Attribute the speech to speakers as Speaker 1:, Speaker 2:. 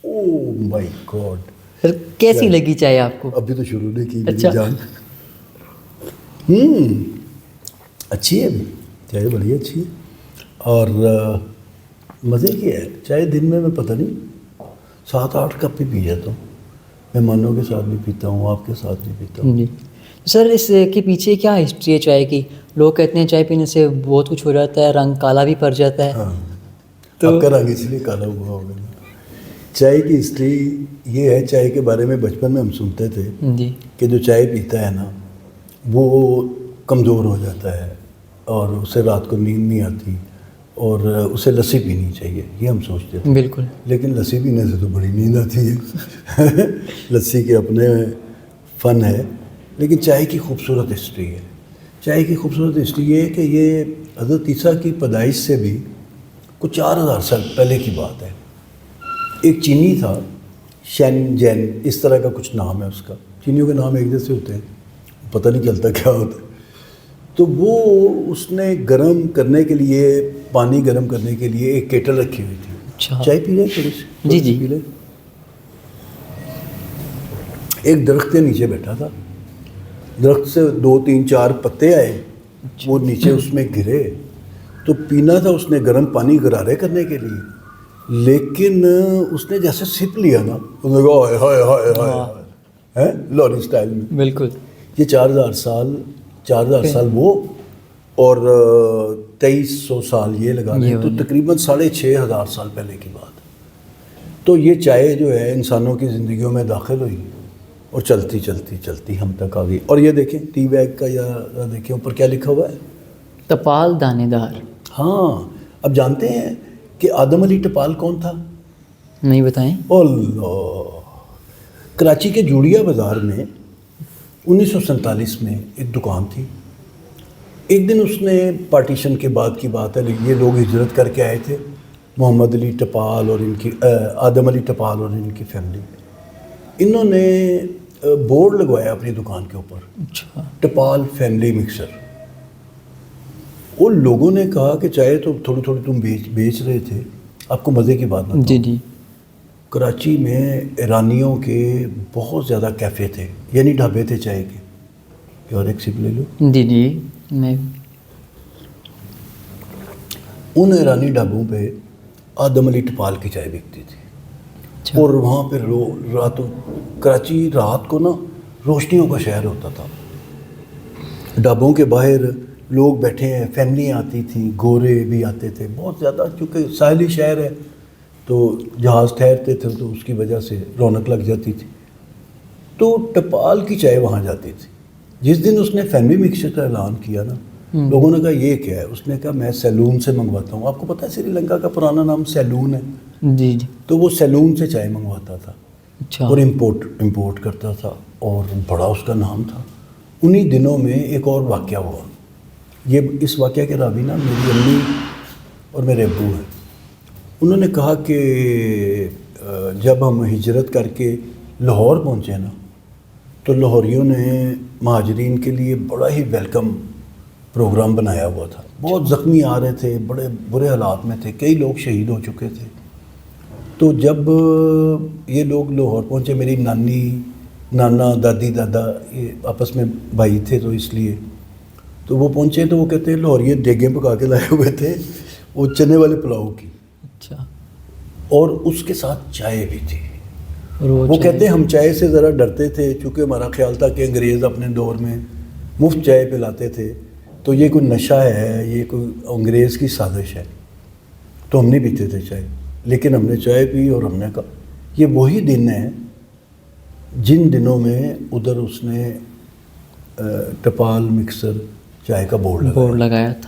Speaker 1: او مائی God.
Speaker 2: سر کیسی لگی چائے آپ کو؟
Speaker 1: ابھی تو شروع نہیں کی
Speaker 2: اچھا.
Speaker 1: میری جان. اچھی ہے چائے, بڑی اچھی ہے. اور مزے کی ہے چائے. دن میں پتہ نہیں 7-8 کپ بھی پی جاتا ہوں. مہمانوں کے ساتھ بھی پیتا ہوں, آپ کے ساتھ بھی پیتا ہوں.
Speaker 2: جی سر, اس کے پیچھے کیا ہسٹری ہے چائے کی؟ لوگ کہتے ہیں چائے پینے سے بہت کچھ ہو جاتا ہے, رنگ کالا بھی پڑ جاتا ہے.
Speaker 1: ہاں, آپ کا رنگ اس لیے کالا ہوا ہوگا. چائے کی ہسٹری یہ ہے, چائے کے بارے میں بچپن میں ہم سنتے تھے
Speaker 2: جی
Speaker 1: کہ جو چائے پیتا ہے نا وہ کمزور ہو جاتا ہے اور اسے رات کو نیند نہیں آتی اور اسے لسی پینی چاہیے, یہ ہم سوچتے تھے.
Speaker 2: بالکل.
Speaker 1: لیکن لسی پینے سے تو بڑی نیند آتی ہے. لسی کے اپنے فن ہے. لیکن چائے کی خوبصورت ہسٹری ہے. چائے کی خوبصورت ہسٹری یہ ہے کہ یہ حضرت عیسیٰ کی پیدائش سے بھی کچھ 4000 سال پہلے کی بات ہے. ایک چینی تھا, شین جین اس طرح کا کچھ نام ہے اس کا. چینیوں کے نام ایک جیسے ہوتے ہیں, پتہ نہیں چلتا کیا ہوتا ہے. تو وہ اس نے گرم کرنے کے لیے, پانی گرم کرنے کے لیے ایک کیٹل رکھی ہوئی تھی.
Speaker 2: اچھا.
Speaker 1: چائے پی لیں تھوڑی سی؟
Speaker 2: جی جی
Speaker 1: پی لیں. ایک درخت کے نیچے بیٹھا تھا. درخت سے 2-3-4 پتے آئے, وہ نیچے اس میں گرے. تو پینا تھا اس نے گرم پانی غرارے کرنے کے لیے, لیکن اس نے جیسے سپ لیا نا, انہوں نے کہا ہائے ہائے ہائے ہائے, لوری اسٹائل میں.
Speaker 2: بالکل.
Speaker 1: یہ 4000 سال وہ اور 2300 سال یہ لگا لیں تو تقریباً 6500 سال پہلے کی بات. تو یہ چائے جو ہے انسانوں کی زندگیوں میں داخل ہوئی اور چلتی چلتی چلتی ہم تک آ گئی. اور یہ دیکھیں ٹی بیگ کا, یا دیکھیں اوپر کیا لکھا ہوا ہے,
Speaker 2: ٹپال دانے دار.
Speaker 1: ہاں. اب جانتے ہیں کہ آدم علی ٹپال کون تھا؟
Speaker 2: نہیں بتائیں.
Speaker 1: اللہ. کراچی کے جوڑیا بازار میں 1947 میں ایک دکان تھی. ایک دن اس نے, پارٹیشن کے بعد کی بات ہے, یہ لوگ ہجرت کر کے آئے تھے, محمد علی ٹپال اور ان کی آدم علی ٹپال اور ان کی فیملی. انہوں نے بورڈ لگوایا اپنی دکان کے اوپر,
Speaker 2: اچھا,
Speaker 1: ٹپال فیملی مکسر. ان لوگوں نے کہا کہ چائے تو تھوڑی تھوڑی تم بیچ رہے تھے, آپ کو مزے کی بات بتاؤں.
Speaker 2: جی جی.
Speaker 1: کراچی میں ایرانیوں کے بہت زیادہ کیفے تھے, یعنی ڈھابے تھے چائے کے. اور ایک سپ لے لو.
Speaker 2: جی جی. میں
Speaker 1: ان ایرانی ڈھابوں پہ آدم علی ٹپال کی چائے بکتی تھی.
Speaker 2: اچھا.
Speaker 1: اور وہاں پہ راتوں, کراچی رات کو نا روشنیوں کا شہر ہوتا تھا. ڈھابوں کے باہر لوگ بیٹھے ہیں, فیملیاں آتی تھیں, گورے بھی آتے تھے بہت زیادہ, کیونکہ ساحلی شہر ہے تو جہاز ٹھہرتے تھے تو اس کی وجہ سے رونق لگ جاتی تھی. تو ٹپال کی چائے وہاں جاتی تھی. جس دن اس نے فیملی مکسچر کا اعلان کیا نا, لوگوں نے کہا یہ کیا ہے؟ اس نے کہا میں سیلون سے منگواتا ہوں. آپ کو پتہ ہے سری لنکا کا پرانا نام سیلون ہے.
Speaker 2: جی جی.
Speaker 1: تو وہ سیلون سے چائے منگواتا تھا.
Speaker 2: اچھا.
Speaker 1: اور امپورٹ کرتا تھا, اور بڑا اس کا نام تھا. انہی دنوں میں ایک اور واقعہ ہوا. یہ اس واقعہ کے راوی نا میری امی اور میرے ابو ہیں. انہوں نے کہا کہ جب ہم ہجرت کر کے لاہور پہنچے نا, تو لاہوریوں نے مہاجرین کے لیے بڑا ہی ویلکم پروگرام بنایا ہوا تھا. بہت زخمی آ رہے تھے, بڑے برے حالات میں تھے, کئی لوگ شہید ہو چکے تھے. تو جب یہ لوگ لاہور پہنچے, میری نانی, نانا, دادی, دادا یہ آپس میں بھائی تھے, تو اس لیے تو وہ پہنچے تو وہ کہتے ہیں لاہور یہ دیگیں پکا کے لائے ہوئے تھے, وہ چنے والے پلاؤ کی.
Speaker 2: اچھا.
Speaker 1: اور اس کے ساتھ چائے بھی تھی. وہ کہتے ہیں ہم چائے سے ذرا ڈرتے تھے, چونکہ ہمارا خیال تھا کہ انگریز اپنے دور میں مفت چائے پلاتے تھے, تو یہ کوئی نشہ ہے, یہ کوئی انگریز کی سازش ہے, تو ہم نہیں پیتے تھے چائے. لیکن ہم نے چائے پی اور ہم نے کہا یہ وہی دن ہیں جن دنوں میں ادھر اس نے ٹپال مکسر چائے کا بورڈ
Speaker 2: لگایا تھا.